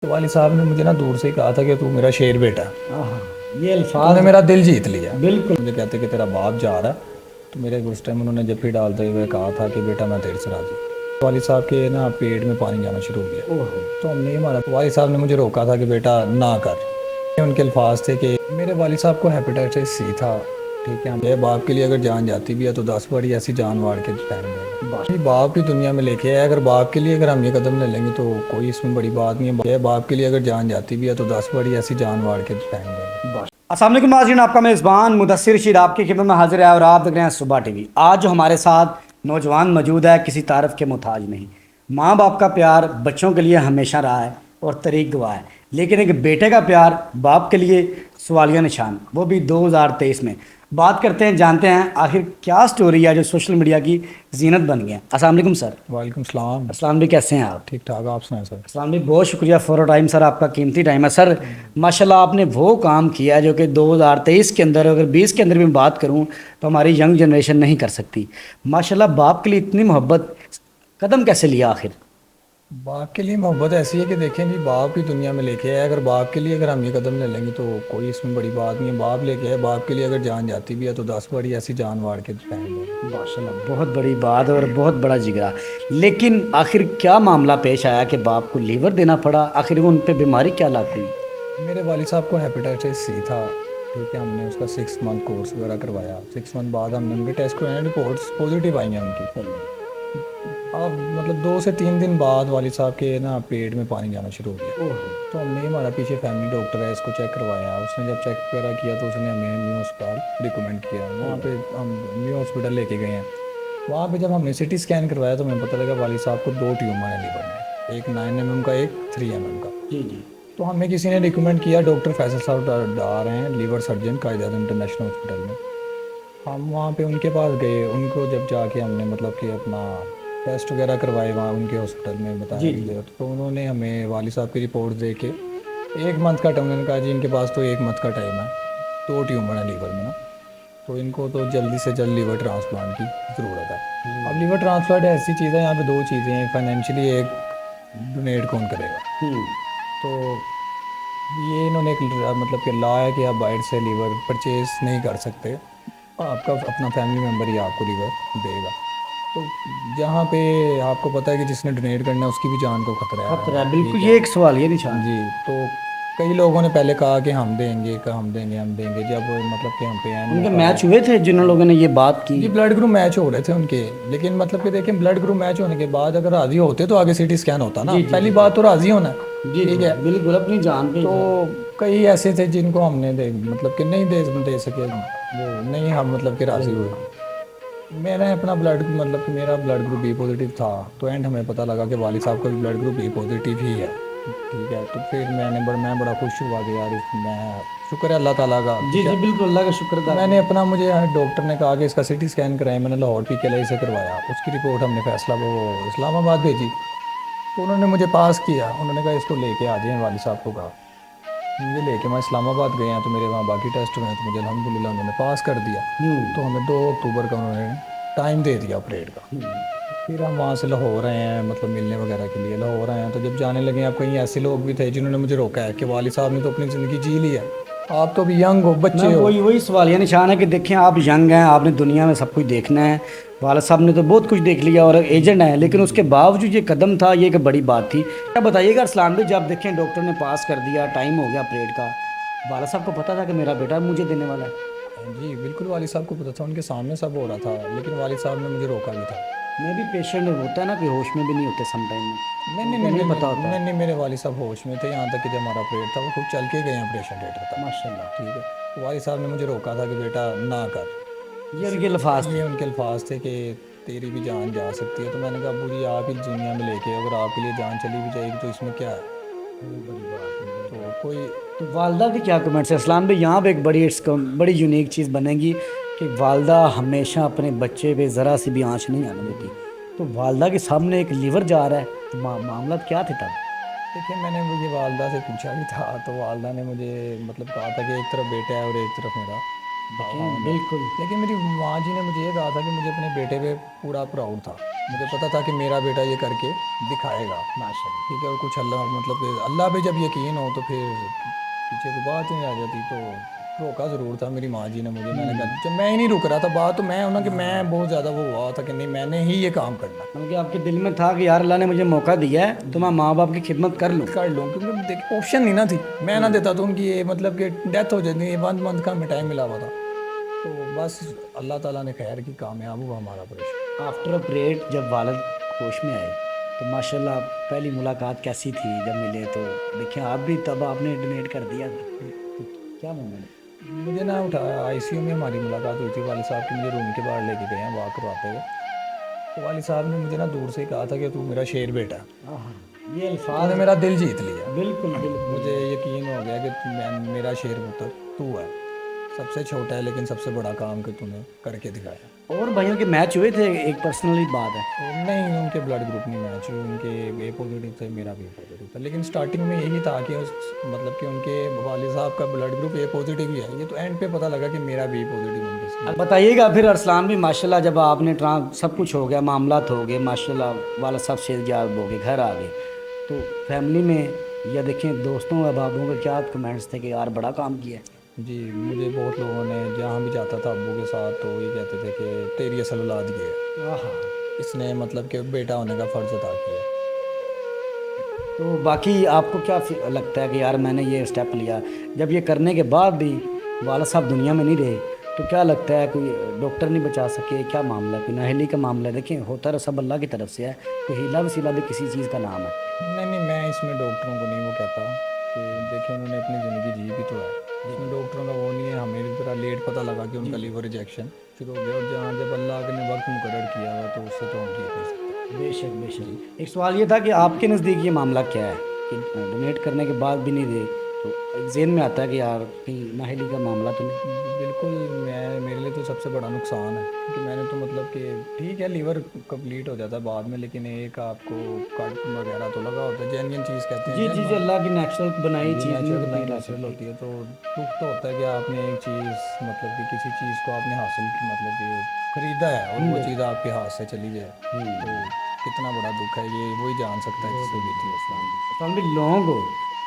تو والد صاحب نے مجھے نا دور سے ہی کہا تھا کہ تو میرا شیر بیٹا یہ تو الفاظ نے میرا دل جیت لیا. بالکل مجھے کہتے کہ تیرا باپ جا رہا ہے. تو میرے اس ٹائم انہوں نے جب بھی ڈالتے ہوئے کہا تھا کہ بیٹا میں تیرے سے راضی ہوں. والد صاحب کے نا پیٹ میں پانی جانا شروع ہو گیا. تو ہم نے ہمارا والد صاحب نے مجھے روکا تھا کہ بیٹا نہ کر. ان کے الفاظ تھے کہ میرے والد صاحب کو ہیپیٹائٹس سی تھا. ٹھیک ہے, میرے باپ کے لیے اگر جان جاتی بھی ہے تو 10 بڑی ایسی جان واڑ کے پھینک دے گا. باپ ہی دنیا میں لے کے آئے, اگر باپ کے لیے اگر ہم یہ قدم لے لیں گے تو کوئی اس میں بڑی بات نہیں ہے. باپ کے لیے اگر جان جاتی بھی ہے تو 10 بڑی ایسی جان واڑ کے پھینک دے گا. السلام علیکم ناظرین, آپ کا میزبان مدثر رشید آپ کی خدمت میں حاضر ہے اور آپ دیکھ رہے ہیں صبح ٹی وی. آج جو ہمارے ساتھ نوجوان موجود ہے کسی تعارف کے محتاج نہیں. ماں باپ کا پیار بچوں کے لیے ہمیشہ رہا ہے اور طریق دعا ہے, لیکن ایک بیٹے کا پیار باپ کے لیے سوالیہ نشان, وہ بھی 2023 میں. بات کرتے ہیں, جانتے ہیں آخر کیا سٹوری ہے جو سوشل میڈیا کی زینت بن گئی ہے. السلام علیکم سر. وعلیکم السلام. السلام علیکم, کیسے ہیں آپ؟ ٹھیک ٹھاک, آپ سنائیں سر. السلام علیکم, بہت شکریہ فور ٹائم سر, آپ کا قیمتی ٹائم ہے سر. ماشاءاللہ آپ نے وہ کام کیا ہے جو کہ 2023 کے اندر, اگر 20 کے اندر بھی بات کروں تو ہماری ینگ جنریشن نہیں کر سکتی. ماشاءاللہ باپ کے لیے اتنی محبت, قدم کیسے لیا آخر؟ باپ کے لیے محبت ایسی ہے کہ دیکھیں جی, باپ ہی دنیا میں لے کے آئے. اگر باپ کے لیے اگر ہم یہ قدم لے لیں گے تو کوئی اس میں بڑی بات نہیں ہے. باپ لے کے آئے, باپ کے لیے اگر جان جاتی بھی ہے تو 10 بڑی ایسی جان واڑ کے پھینک دے گا. ماشاءاللہ بہت بڑی بات ہے اور بہت بڑا جگرا. لیکن آخر کیا معاملہ پیش آیا کہ باپ کو لیور دینا پڑا؟ آخر وہ ان پہ بیماری کیا لاگ گئی؟ میرے والد صاحب کو ہیپیٹائٹس سی تھا. ٹھیک ہے, ہم نے اس کا 6 منتھ کورس وغیرہ کروایا. 6 منتھ بعد ہم نے ان کے ٹیسٹ کروائے, رپورٹس پازیٹیو آئی ہیں ان کی. اب مطلب 2 سے 3 دن بعد والد صاحب کے نا پیٹ میں پانی جانا شروع ہو گیا. تو ہم نے ہمارا پیچھے فیملی ڈاکٹر ہے, اس کو چیک کروایا. اس نے جب چیک وغیرہ کیا تو اس نے ہمیں نیو ہسپتال ریکمینڈ کیا. وہاں پہ ہم نیو ہاسپٹل لے کے گئے ہیں. وہاں پہ جب ہم نے سی ٹی اسکین کروایا تو ہمیں پتہ لگا والد صاحب کو 2 ٹیومر ہیں لیور میں, ایک 9 mm کا, ایک 3 mm کا. جی جی. تو ہمیں کسی نے ریکمینڈ کیا, ڈاکٹر فیصل صاحب ڈار ہیں لیور سرجن قائد-اعظم انٹرنیشنل ہاسپٹل میں. ہم وہاں پہ ان کے پاس گئے. ان کو جب جا کے ہم نے مطلب کہ اپنا ٹیسٹ وغیرہ کروائے وہاں ان کے ہاسپٹل میں, بتایا کہ تو انہوں نے ہمیں والد صاحب کی رپورٹ دے کے 1 منتھ کا ٹائم, انہوں نے کہا جی ان کے پاس تو 1 منتھ کا ٹائم ہے, 2 ٹیومر ہیں لیور میں نا, تو ان کو تو جلدی سے جلد لیور ٹرانسپلانٹ کی ضرورت ہے. اب لیور ٹرانسپلانٹ ایسی چیز ہے, یہاں پہ 2 چیزیں ہیں, فائنینشلی ایک ڈونیٹ کون کرے گا. تو یہ انہوں نے ایک مطلب کہ لا ہے کہ آپ باہر سے لیور پرچیز نہیں کر سکتے, آپ کا اپنا فیملی ممبر ہی آپ کو لیور دے گا. تو جہاں پہ آپ کو پتہ ہے کہ جس نے ڈونیٹ کرنا ہے اس کی بھی جان کو خطرہ ہے. بالکل, یہ ایک سوال یہ نشان. جی, تو کئی لوگوں نے پہلے کہا کہ ہم دیں گے, ہم دیں گے, ہم دیں گے. جب مطلب کہ ہم پہ ان کے میچ ہوئے تھے جن لوگوں نے یہ بات کی؟ جی, بلڈ گروپ میچ ہو رہے تھے ان کے, لیکن مطلب کہ دیکھیں بلڈ گروپ میچ ہونے کے بعد اگر راضی ہوتے تو آگے سی ٹی اسکین ہوتا نا. پہلی بات تو راضی ہونا ہے. ٹھیک ہے, بالکل اپنی جان پہ. تو کئی ایسے تھے جن کو ہم نے مطلب کہ نہیں دے سکے, وہ نہیں ہم مطلب کہ راضی ہوئے. میں نے اپنا بلڈ مطلب کہ میرا بلڈ گروپ بی پازیٹیو تھا, تو اینڈ ہمیں پتہ لگا کہ والد صاحب کا بھی بلڈ گروپ بی پازیٹیو ہی ہے. ٹھیک ہے, تو پھر میں بڑا خوش ہوا کہ یار میں شکر ہے اللہ تعالیٰ کا. جی جی بالکل, اللہ کا شکر تھا. میں نے اپنا, مجھے ڈاکٹر نے کہا کہ اس کا سی ٹی اسکین کرائیں, میں نے لاہور پی کے ایل آئی سے کروایا. اس کی رپورٹ ہم نے فیصلہ وہ اسلام آباد بھیجی. تو انہوں نے مجھے پاس کیا, انہوں نے کہا اس کو لے کے آ جائیں. والد صاحب کو کہا, مجھے لے کے میں اسلام آباد گئے ہیں, تو میرے وہاں باقی ٹیسٹ ہوئے ہیں, تو مجھے الحمدللہ انہوں نے پاس کر دیا. تو ہمیں 2 اکتوبر کا انہوں نے ٹائم دے دیا آپریٹ کا. پھر ہم وہاں سے لاہور آئے ہیں, مطلب ملنے وغیرہ کے لیے لاہور آئے ہیں. تو جب جانے لگے ہیں, اب کہیں ایسے لوگ بھی تھے جنہوں نے مجھے روکا ہے کہ والد صاحب نے تو اپنی زندگی جی لی ہے, آپ تو بھی ینگ ہو, بچے ہو. وہی سوال یہ نشان ہے کہ دیکھیں آپ ینگ ہیں, آپ نے دنیا میں سب کچھ دیکھنا ہے. والد صاحب نے تو بہت کچھ دیکھ لیا اور ایجنٹ ہیں, لیکن اس کے باوجود یہ قدم تھا, یہ ایک بڑی بات تھی. کیا بتائیے گا ارسلان بھائی, جب دیکھیں ڈاکٹر نے پاس کر دیا, ٹائم ہو گیا آپریٹ کا, والد صاحب کو پتہ تھا کہ میرا بیٹا مجھے دینے والا ہے؟ جی بالکل, والد صاحب کو پتہ تھا, ان کے سامنے سب ہو رہا تھا, لیکن والد صاحب نے مجھے روکا بھی تھا. میں بھی پیشنٹ ہوتا ہے نا کہ ہوش میں بھی نہیں ہوتے سم ٹائم میں. نہیں پتہ ہوتا. نہیں, میرے والد صاحب ہوش میں تھے, یہاں تک کہ جب ہمارا آپریٹ تھا وہ خود چل کے گئے ہیں آپریشن تھیٹر تک. ماشاءاللہ. ٹھیک ہے, تو والد صاحب نے مجھے روکا تھا کہ بیٹا نہ کر. یہ ان کے الفاظ تھے. یہ ان کے الفاظ تھے کہ تیری بھی جان جا سکتی ہے. تو میں نے کہا ابو جی آپ ہی دنیا میں لے کے, اگر آپ کے لیے جان چلی بھی جائے گی تو اس میں کیا ہے. تو کوئی تو والدہ کے کیا کمنٹس ہیں اسلام بھائی؟ یہاں پہ ایک بڑی یونیک چیز بنے گی کہ والدہ ہمیشہ اپنے بچے پہ ذرا سی بھی آنچ نہیں آنے دیتی. تو والدہ کے سامنے ایک لیور جا رہا ہے, تو معاملات کیا تھے تب؟ دیکھیں, میں نے مجھے والدہ سے پوچھا بھی تھا, تو والدہ نے مجھے مطلب کہا تھا کہ ایک طرف بیٹا ہے اور ایک طرف میرا بالکل. لیکن میری ماں جی نے مجھے یہ کہا تھا کہ مجھے اپنے بیٹے پہ پورا پراؤڈ تھا. مجھے پتا تھا کہ میرا بیٹا یہ کر کے دکھائے گا، ماشاء ٹھیک ہے، اور کچھ اللہ مطلب کہ اللہ پہ جب یقین ہو تو پھر پیچھے کو بات ہی نہیں آ جاتی۔ تو روکا ضرور تھا میری ماں جی نے مجھے، میں نے کہا جب میں ہی نہیں رک رہا تھا، بات تو میں ہونا کہ میں بہت زیادہ وہ ہوا تھا کہ نہیں میں نے ہی یہ کام کرنا اللہ، کہ آپ کے دل میں تھا کہ یار اللہ نے مجھے موقع دیا ہے تو میں ماں باپ کی خدمت کر لوں۔ کر لوں، کیونکہ دیکھ آپشن نہیں نا تھی، میں نہ دیتا تو ان کی یہ مطلب کہ ڈیتھ ہو جاتی، 1 منتھ کا ہمیں ٹائم ملا ہوا تھا۔ تو بس اللہ تعالیٰ نے خیر کی، کامیاب ہوا ہمارا آپریشن۔ آفٹر اپریٹ جب والد ہوش میں آئے تو ماشاءاللہ پہلی ملاقات کیسی تھی جب ملے؟ تو دیکھیں آپ بھی تب آپ نے ڈونیٹ کر دیا تھا، تو کیا مومنٹ؟ مجھے نہ اٹھایا، آئی سی یو میں ہماری ملاقات ہوئی تھی، والد صاحب کی مجھے روم کے باہر لے کے گئے ہیں واک کرواتے ہوئے، تو والد صاحب نے مجھے نا دور سے کہا تھا کہ تو میرا شیر بیٹا ہے، یہ تو الفاظ نے میرا دل جیت لیا، بالکل بالکل مجھے یقین ہو گیا کہ میرا شیر پتر تو ہے، سب سے چھوٹا ہے لیکن سب سے بڑا کام کہ تو نے کر کے دکھایا۔ اور بھائیوں کے میچ ہوئے تھے؟ ایک پرسنلی بات ہے، اور نہیں، ان کے بلڈ گروپ نہیں میچ ہوئے، ان کے اے پازیٹیو تھے، میرا بھی اے پازیٹیو تھا، لیکن سٹارٹنگ میں یہی تھا کہ مطلب کہ ان کے والد صاحب کا بلڈ گروپ اے پازیٹیو ہی ہے، یہ تو اینڈ پہ پتہ لگا کہ میرا بھی اے پازیٹیو ان کے ساتھ۔ اب بتائیے گا پھر ارسلان بھی ماشاءاللہ جب آپ نے سب کچھ ہو گیا، معاملات ہو گئے ماشاءاللہ، والد صاحب سے جاب ہو گئے، گھر آ گئے، تو فیملی میں یا دیکھیں دوستوں احبابوں کے کیا کمنٹس تھے کہ یار بڑا کام کیا ہے؟ جی مجھے بہت لوگوں نے، جہاں بھی جاتا تھا ابو کے ساتھ تو یہ کہتے تھے کہ تیری اصل اولاد یہ ہے، اس نے مطلب کہ بیٹا ہونے کا فرض ادا کیا۔ تو باقی آپ کو کیا لگتا ہے کہ یار میں نے یہ اسٹیپ لیا، جب یہ کرنے کے بعد بھی والد صاحب دنیا میں نہیں رہے تو کیا لگتا ہے کوئی ڈاکٹر نہیں بچا سکے؟ کیا معاملہ ہے؟ کوئی نااہلی کا معاملہ ہے؟ دیکھیں ہوتا ہے سب اللہ کی طرف سے ہے، کوئی ہیلا وسیلہ بھی کسی چیز کا نام ہے؟ نہیں نہیں، میں اس میں ڈاکٹروں کو نہیں وہ کہتا کہ دیکھیں انہوں نے اپنی زندگی جی بھی تو ہے، اس میں ڈاکٹروں کا وہ نہیں ہے، ہمیں اس طرح لیٹ پتہ لگا کہ ان کا لیور ریجیکشن شروع ہو گیا، اور جہاں جب اللہ نے وقت مقرر کیا ہوا تو اس سے تو ہم ٹھیک نہیں سکتے۔ بے شک بے جی شک۔ ایک سوال یہ تھا کہ آپ کے نزدیک یہ معاملہ کیا ہے کہ ڈونیٹ کرنے کے بعد بھی نہیں دے، تو ایک ذہن میں آتا ہے کہ یار کہیں نااہلی کا معاملہ تو نہیں؟ بالکل، میرے لیے تو سب سے بڑا نقصان ہے کہ میں نے تو مطلب کہ ٹھیک ہے لیور کمپلیٹ ہو جاتا ہے بعد میں، لیکن ایک آپ کو کٹ وغیرہ تو لگا ہوتا ہے، جینوین چیز کہتے ہیں جی جی جی، اللہ کی نیچرل بنائی چیز نہیں نیچرل ہوتی بنائی لا نیچرل سکتی۔ ہوتی ہے، تو دکھ تو ہوتا ہے کہ آپ نے ایک چیز مطلب کہ کسی چیز کو آپ نے حاصل کی، مطلب کہ خریدا ہے اور وہ چیز آپ کے ہاتھ سے چلی جائے تو کتنا بڑا دکھ ہے، یہ وہی جان سکتا ہے جس سے بیتی ہے۔ اسلام بھی لوگوں کو،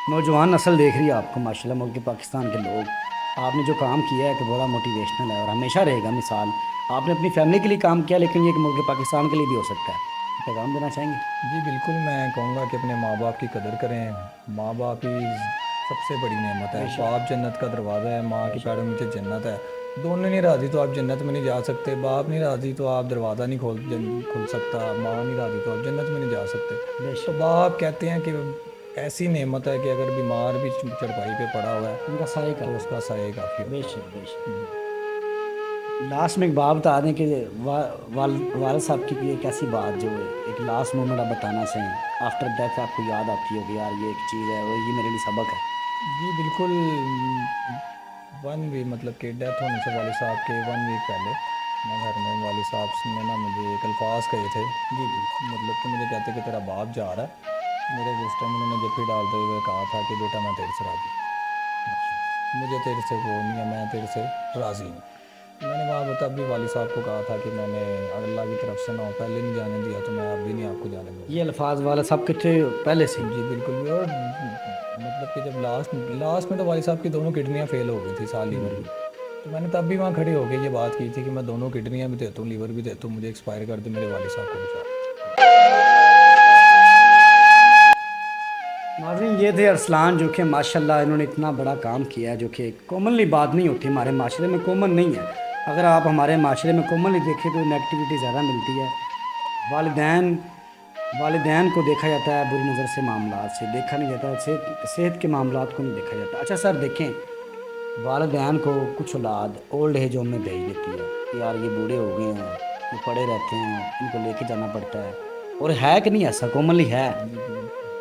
نوجوان نسل دیکھ رہی ہے آپ کو ماشاءاللہ، ملک پاکستان کے لوگ، آپ نے جو کام کیا ہے کہ بڑا موٹیویشنل ہے اور ہمیشہ رہے گا مثال۔ آپ نے اپنی فیملی کے لیے کام کیا، لیکن یہ کہ ملک پاکستان کے لیے بھی ہو سکتا ہے، پیغام دینا چاہیں گے؟ جی بالکل، میں کہوں گا کہ اپنے ماں باپ کی قدر کریں، ماں باپ ہی سب سے بڑی نعمت ہے، باپ جنت کا دروازہ ہے، ماں کی پیروں نیچے جنت ہے، دونوں نہیں راضی تو آپ جنت میں نہیں جا سکتے، باپ نہیں راضی تو آپ دروازہ نہیں کھل سکتا، ماں نہیں راضی تو آپ جنت میں نہیں جا سکتے۔ تو باپ کہتے ہیں کہ ایسی نعمت ہے کہ اگر بیمار بھی چرپائی پہ پڑا ہوا ہے ان کا سائے کا تو اس کا سایہ کافی بے ہوتا شک بے ہے۔ شک۔ لاسٹ میں ایک بات بتا دیں کہ والد صاحب کی ایک ایسی بات جو ایک لاسٹ مومنٹ آپ بتانا چاہیں، آفٹر ڈیتھ آپ کو یاد آتی ہو کہ یار یہ ایک چیز ہے اور یہ میرے لیے سبق ہے؟ جی بالکل، 1 ویک مطلب کہ ڈیتھ ہونے سے والد صاحب کے 1 ویک پہلے میں گھر میں، والد صاحب نے نا مجھے ایک الفاظ کہے تھے، جی جی مطلب کہ مجھے کہتے کہ تیرا باپ جا رہا ہے، میرے اس ٹائم انہوں نے جفی ڈالتے ہوئے کہا تھا کہ بیٹا میں تیرے سے راضی ہوں، مجھے تیرے سے وہ نہیں ہے، میں تیرے سے راضی ہوں۔ میں نے وہاں تب بھی والد صاحب کو کہا تھا کہ میں نے اللہ کی طرف سے نہ ہو پہلے نہیں جانے دیا تو میں اب بھی نہیں آپ کو جانے دوں گا۔ یہ الفاظ والد صاحب کے تھے پہلے سے؟ جی بالکل بھی، اور مطلب کہ جب لاسٹ میں تو والد صاحب کی دونوں کڈنیاں فیل ہو گئی تھی، سال لیور بھی، تو میں نے تب بھی وہاں کھڑے ہو کے یہ بات کی تھی کہ میں دونوں کڈنیاں بھی دیتا ہوں، لیور بھی دیتا ہوں، مجھے ایکسپائر کر دے، میرے والد صاحب کو بچا۔ ناظرین یہ تھے ارسلان، جو کہ ماشاءاللہ انہوں نے اتنا بڑا کام کیا ہے جو کہ کامنلی بات نہیں ہوتی، ہمارے معاشرے میں کامن نہیں ہے۔ اگر آپ ہمارے معاشرے میں کامنلی دیکھیں تو نیگیٹیوٹی زیادہ ملتی ہے، والدین کو دیکھا جاتا ہے بری نظر سے، معاملات سے دیکھا نہیں جاتا، صحت کے معاملات کو نہیں دیکھا جاتا۔ اچھا سر دیکھیں، والدین کو کچھ اولاد اولڈ ایج ہوم میں بھیج دیتی ہے کہ یار یہ بوڑھے ہو گئے ہیں، یہ پڑے رہتے ہیں، ان کو لے کے جانا پڑتا ہے، اور ہے کہ نہیں ایسا کامنلی ہے؟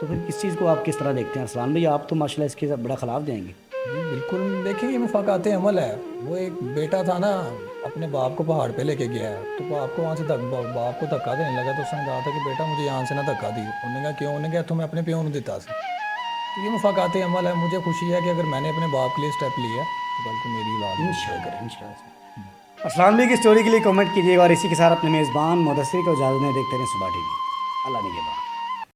تو پھر کس چیز کو آپ کس طرح دیکھتے ہیں ارسلان بھائی؟ آپ تو ماشاءاللہ اس کے بڑا خلاف دیں گے۔ جی بالکل، دیکھیں یہ مفاقات عمل ہے، وہ ایک بیٹا تھا نا اپنے باپ کو پہاڑ پہ لے کے گیا ہے، تو باپ کو وہاں سے باپ کو دھکا دینے لگا، تو اس نے کہا تھا کہ بیٹا مجھے یہاں سے نہ دھکا دی، انہوں نے کہا کیوں؟ انہوں نے کہا تو میں اپنے پیوں نے دیتا سی۔ تو یہ مفاقات عمل ہے، مجھے خوشی ہے کہ اگر میں نے اپنے باپ کے لیے اسٹیپ لیا تو کل کو میری اولاد بھی انشاءاللہ کرے۔ انشاءاللہ۔ اسلام علیکم کی اسٹوری کے لیے کمنٹ کیجیے گا اور اسی کے ساتھ اپنے میزبان مدثر کو اجازت دیں. دیکھتے رہیں صبح ٹی وی. اللہ نگہبان.